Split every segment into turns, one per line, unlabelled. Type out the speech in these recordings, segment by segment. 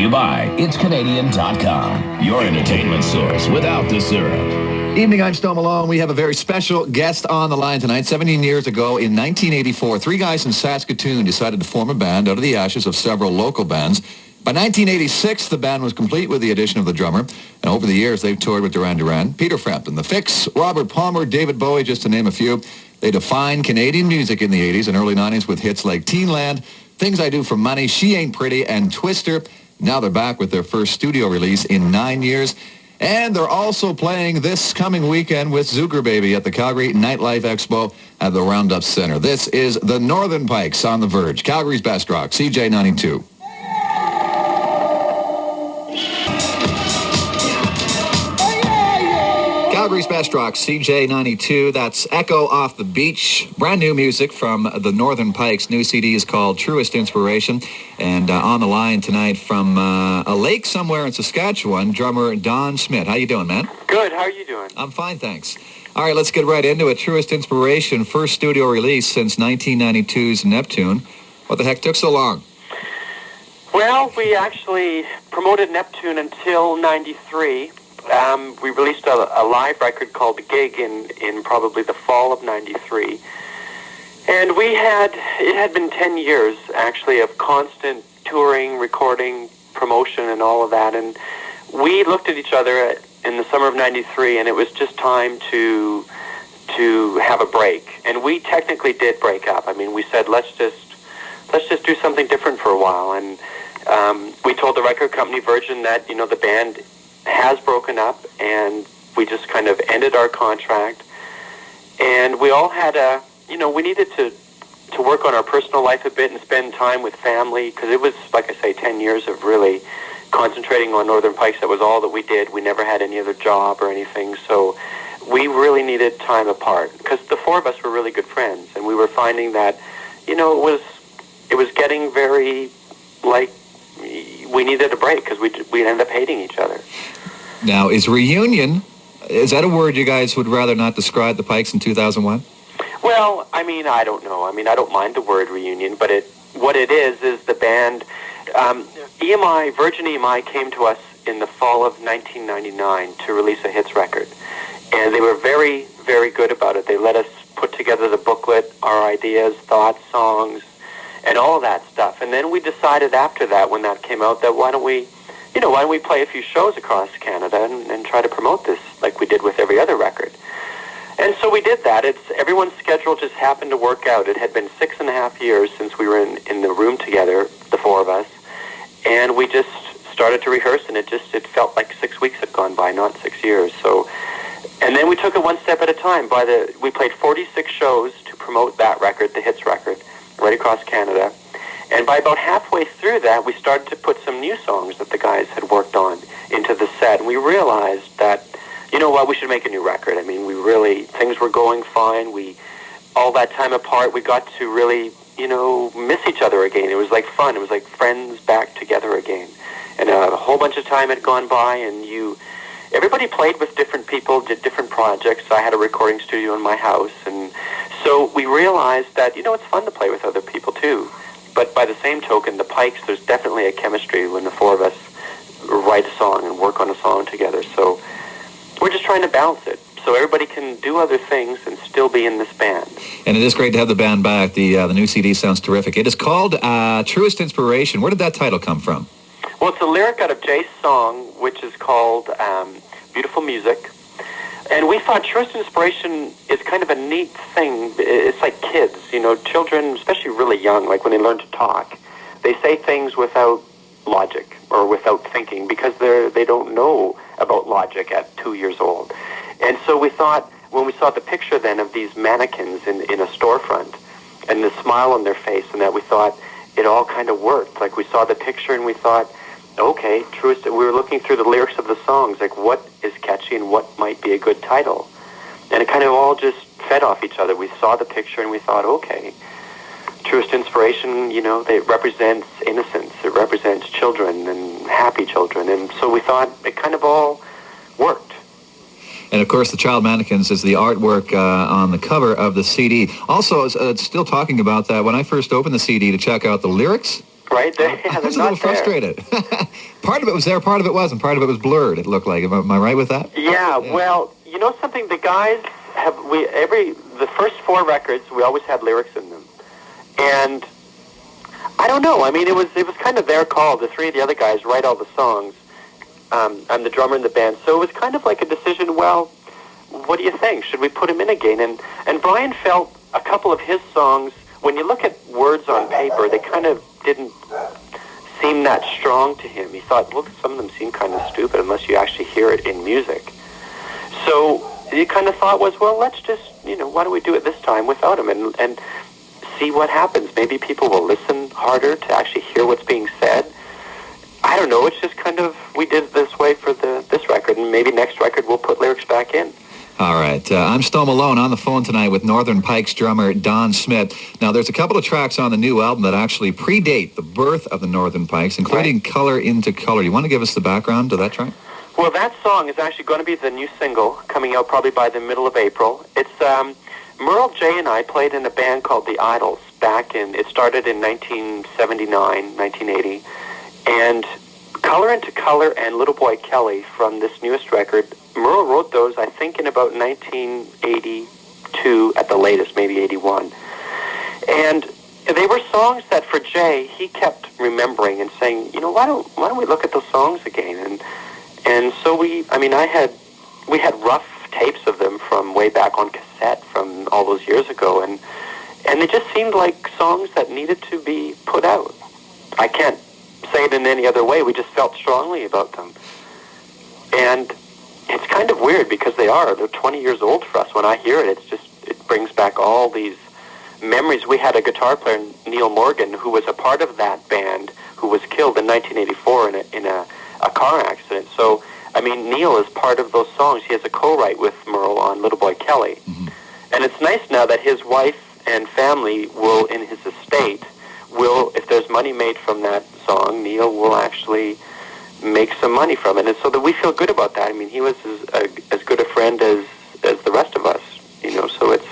you by It'sCanadian.com, your entertainment source without the syrup.
Evening, I'm Stone Malone. We have a very special guest on the line tonight. 17 years ago, in 1984, three guys in Saskatoon decided to form a band out of the ashes of several local bands. By 1986, the band was complete with the addition of the drummer. And over the years, they've toured with Duran Duran, Peter Frampton, The Fix, Robert Palmer, David Bowie, just to name a few. They defined Canadian music in the 80s and early 90s with hits like Teenland, Things I Do for Money, She Ain't Pretty, and Twister. Now they're back with their first studio release in 9 years. And they're also playing this coming weekend with Zucker Baby at the Calgary Nightlife Expo at the Roundup Center. This is the Northern Pikes on the Verge, Calgary's best rock, CJAY92. Calgary's best rock, CJAY92. That's Echo Off the Beach. Brand new music from the Northern Pikes. New CD is called Truest Inspiration. And on the line tonight from a lake somewhere in Saskatchewan, drummer Don Schmidt. How you doing, man?
Good. How are you doing?
I'm fine, thanks. All right, let's get right into it. Truest Inspiration, first studio release since 1992's Neptune. What the heck took so long?
Well, we actually promoted Neptune until 93. We released a live record called The Gig in probably the fall of 93. And it had been 10 years, actually, of constant touring, recording, promotion, and all of that. And we looked at each other in the summer of 93, and it was just time to have a break. And we technically did break up. I mean, we said, let's just do something different for a while. And we told the record company, Verge, that, the band has broken up, and we just kind of ended our contract. And we all had we needed to work on our personal life a bit and spend time with family, because it was, like I say, 10 years of really concentrating on Northern Pikes. That was all that we did. We never had any other job or anything, so we really needed time apart, because the four of us were really good friends, and we were finding that, it was getting very, like, we needed a break, because we'd end up hating each other.
Now, is that a word you guys would rather not describe the Pikes in 2001?
Well, I mean, I don't know. I mean, I don't mind the word reunion, but what it is the band, Verge and EMI came to us in the fall of 1999 to release a hits record. And they were very, very good about it. They let us put together the booklet, our ideas, thoughts, songs, and all of that stuff. And then we decided after that, when that came out, that why don't we play a few shows across Canada and try to promote this like we did with every other record. And so we did that. Everyone's schedule just happened to work out. It had been 6.5 years since we were in the room together, the four of us, and we just started to rehearse, and it felt like 6 weeks had gone by, not 6 years. So, and then we took it one step at a time. We played 46 shows to promote that record, the hits record, right across Canada. And by about halfway through that, we started to put some new songs that the guys had worked on into the set. And we realized that, we should make a new record. I mean, things were going fine. All that time apart, we got to really, miss each other again. It was like fun. It was like friends back together again. And a whole bunch of time had gone by, and everybody played with different people, did different projects. I had a recording studio in my house. And so we realized that, it's fun to play with other people too. But by the same token, the Pikes, there's definitely a chemistry when the four of us write a song and work on a song together. So we're just trying to balance it, so everybody can do other things and still be in this band.
And it is great to have the band back. The new CD sounds terrific. It is called Truest Inspiration. Where did that title come from?
Well, it's a lyric out of Jay's song, which is called Beautiful Music. And we thought Truest Inspiration is kind of a neat thing. It's like kids, children, especially really young, like when they learn to talk, they say things without logic or without thinking, because they don't know about logic at 2 years old. And so we thought, when we saw the picture then of these mannequins in a storefront and the smile on their face, and that, we thought it all kind of worked. Like, we saw the picture and we thought, okay, Truest. We were looking through the lyrics of the songs, like what is catchy and what might be a good title. And it kind of all just fed off each other. We saw the picture and we thought, okay, Truest Inspiration, it represents innocence. It represents children and happy children. And so we thought it kind of all worked.
And, of course, the child mannequins is the artwork on the cover of the CD. Also, still talking about that, when I first opened the CD to check out the lyrics,
right? They're
I was a
not
little frustrated. Part of it was there, part of it wasn't. Part of it was blurred, it looked like. Am I right with that?
Yeah, well, you know something? The guys have, the first 4 records, we always had lyrics in them. And I don't know. I mean, it was kind of their call. The 3 of the other guys write all the songs. I'm the drummer in the band. So it was kind of like a decision, well, what do you think? Should we put him in again? And Brian felt a couple of his songs, when you look at words on paper, they kind of didn't seem that strong to him. He thought, well, some of them seem kind of stupid unless you actually hear it in music. So the kind of thought was, well, let's just, why don't we do it this time without him and see what happens. Maybe people will listen harder to actually hear what's being said. I don't know. It's just kind of, we did it this way for this record, and maybe next record we'll put lyrics back in.
All right. I'm still Malone on the phone tonight with Northern Pikes drummer Don Smith. Now, there's a couple of tracks on the new album that actually predate the birth of the Northern Pikes, including Color into Color. You want to give us the background to that track?
Well, that song is actually going to be the new single, coming out probably by the middle of April. It's Merle, Jay, and I played in a band called The Idols it started in 1979, 1980, and Color into Color and Little Boy Kelly from this newest record, Merle wrote those, I think, in about 1982 at the latest, maybe 81. And they were songs that for Jay, he kept remembering and saying, why don't we look at those songs again? And so we had rough tapes of them from way back on cassette from all those years ago, and they just seemed like songs that needed to be put out. I can't say it in any other way. We just felt strongly about them. And it's kind of weird because they're 20 years old for us. When I hear it, it brings back all these memories. We had a guitar player, Neil Morgan, who was a part of that band, who was killed in 1984 in a car accident. So, Neil is part of those songs. He has a co-write with Merle on Little Boy Kelly. Mm-hmm. And it's nice now that his wife and family will, in his estate, if there's money made from that song, Neil will actually make some money from it. And so that we feel good about that. He was as good a friend as the rest of us, so it's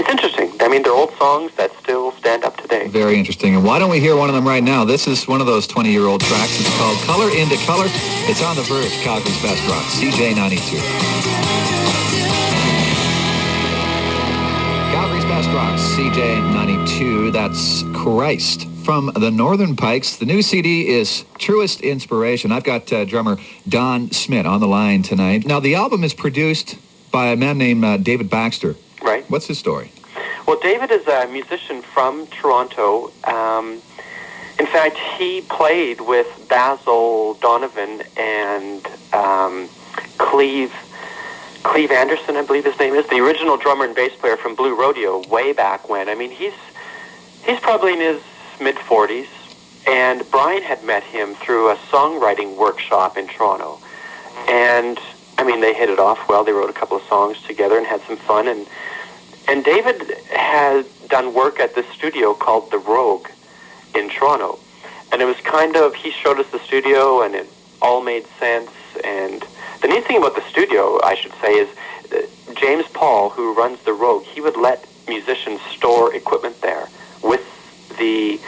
interesting. They're old songs that still stand up today.
Very interesting. And why don't we hear one of them right now? This is one of those 20-year-old tracks. It's called Color into Color. It's on the Verge, Calgary's best rock, CJAY92. Calgary's best rock, CJAY92. That's Christ. From the Northern Pikes, the new CD is Truest Inspiration. I've got drummer Don Smith on the line tonight. Now, the album is produced by a man named David Baxter.
Right.
What's his story?
Well, David is a musician from Toronto. In fact, he played with Basil Donovan and Cleve Anderson, I believe his name is, the original drummer and bass player from Blue Rodeo way back when. He's probably in his mid-40s, and Brian had met him through a songwriting workshop in Toronto. And, they hit it off well. They wrote a couple of songs together and had some fun. And David had done work at this studio called The Rogue in Toronto. And it was he showed us the studio, and it all made sense. And the neat thing about the studio, I should say, is James Paul, who runs The Rogue, he would let musicians store equipment there with the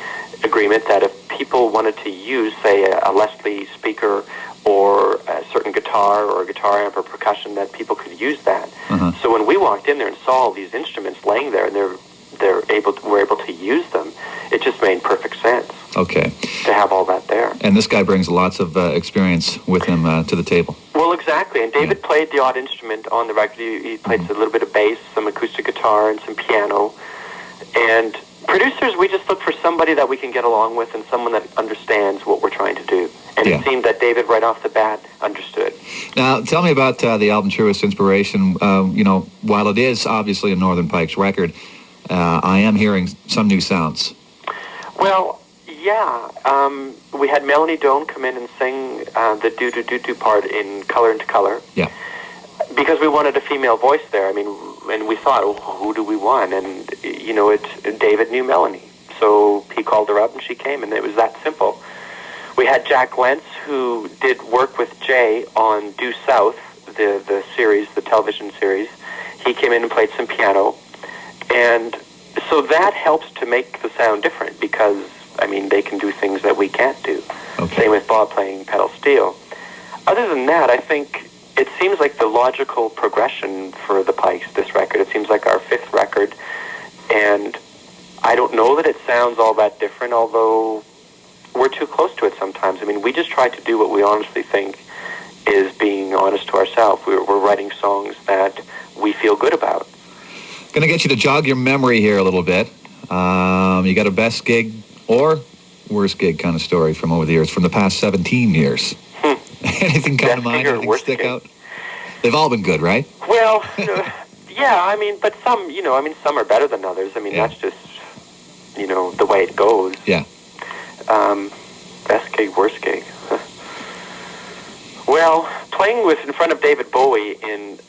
agreement that if people wanted to use, say, a Leslie speaker or a certain guitar or a guitar amp or percussion, that people could use that. Uh-huh. So when we walked in there and saw all these instruments laying there and we're able to use them, it just made perfect sense.
Okay.
To have all that there.
And this guy brings lots of experience with him to the table.
Well, exactly. And David played the odd instrument on the record. He played a little bit of bass, some acoustic guitar, and some piano. And producers, we just look for somebody that we can get along with and someone that understands what we're trying to do. And it seemed that David, right off the bat, understood.
Now, tell me about the album Truest Inspiration. While it is obviously a Northern Pikes record, I am hearing some new sounds.
Well, yeah. We had Melanie Doan come in and sing the do-do-do-do part in Color into Color.
Yeah.
Because we wanted a female voice there. And we thought, who do we want? And, David knew Melanie. So he called her up and she came, and it was that simple. We had Jack Lentz, who did work with Jay on Due South, the series, the television series. He came in and played some piano. And so that helps to make the sound different because I mean, they can do things that we can't do.
Okay.
Same with Bob playing pedal steel. Other than that, I think it seems like the logical progression for the Pikes, this record. It seems like our fifth record, and I don't know that it sounds all that different, although we're too close to it sometimes. I mean, we just try to do what we honestly think is being honest to ourselves. We're writing songs that we feel good about.
Going to get you to jog your memory here a little bit. You got a best gig or worst gig kind of story from over the years, from the past 17 years? Anything come to mind? Anything stick out? They've all been good, right?
Well, yeah, I mean, but some, some are better than others. I mean, that's just, the way it goes.
Yeah.
Best gig, worst gig. Well, playing in front of David Bowie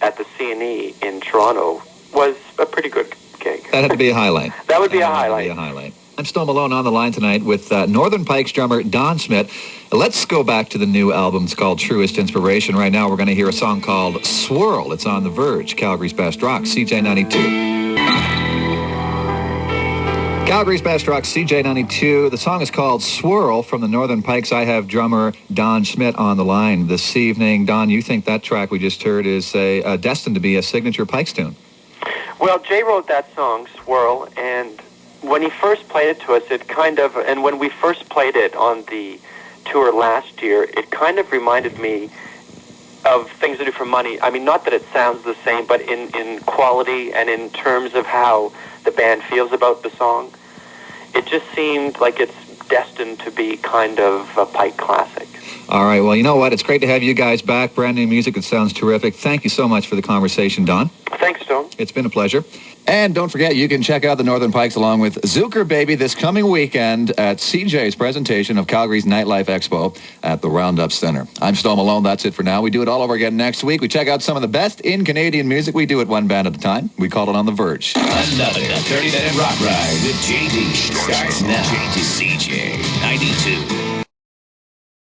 at the C&E in Toronto was a pretty good gig.
That had to be a highlight.
That would be a highlight.
I'm still Malone on the line tonight with Northern Pikes drummer Don Smith. Let's go back to the new album. It's called Truest Inspiration. Right now we're going to hear a song called Swirl. It's on The Verge, Calgary's best rock, CJAY92. Calgary's best rock, CJAY92. The song is called Swirl from the Northern Pikes. I have drummer Don Smith on the line this evening. Don, you think that track we just heard is destined to be a signature Pikes tune?
Well, Jay wrote that song, Swirl, and when he first played it to us, and when we first played it on the tour last year, it kind of reminded me of Things to Do for Money. I mean, not that it sounds the same, but in quality and in terms of how the band feels about the song, it just seemed like it's destined to be kind of a Pike classic.
All right, well, you know what? It's great to have you guys back. Brand new music. It sounds terrific. Thank you so much for the conversation, Don.
Thanks, Stone.
It's been a pleasure. And don't forget, you can check out the Northern Pikes along with Zucker Baby this coming weekend at CJ's presentation of Calgary's Nightlife Expo at the Roundup Center. I'm Stone Malone. That's it for now. We do it all over again next week. We check out some of the best in Canadian music. We do it one band at a time. We call it On the Verge.
Another 30-minute rock ride with JD starts now to CJ92.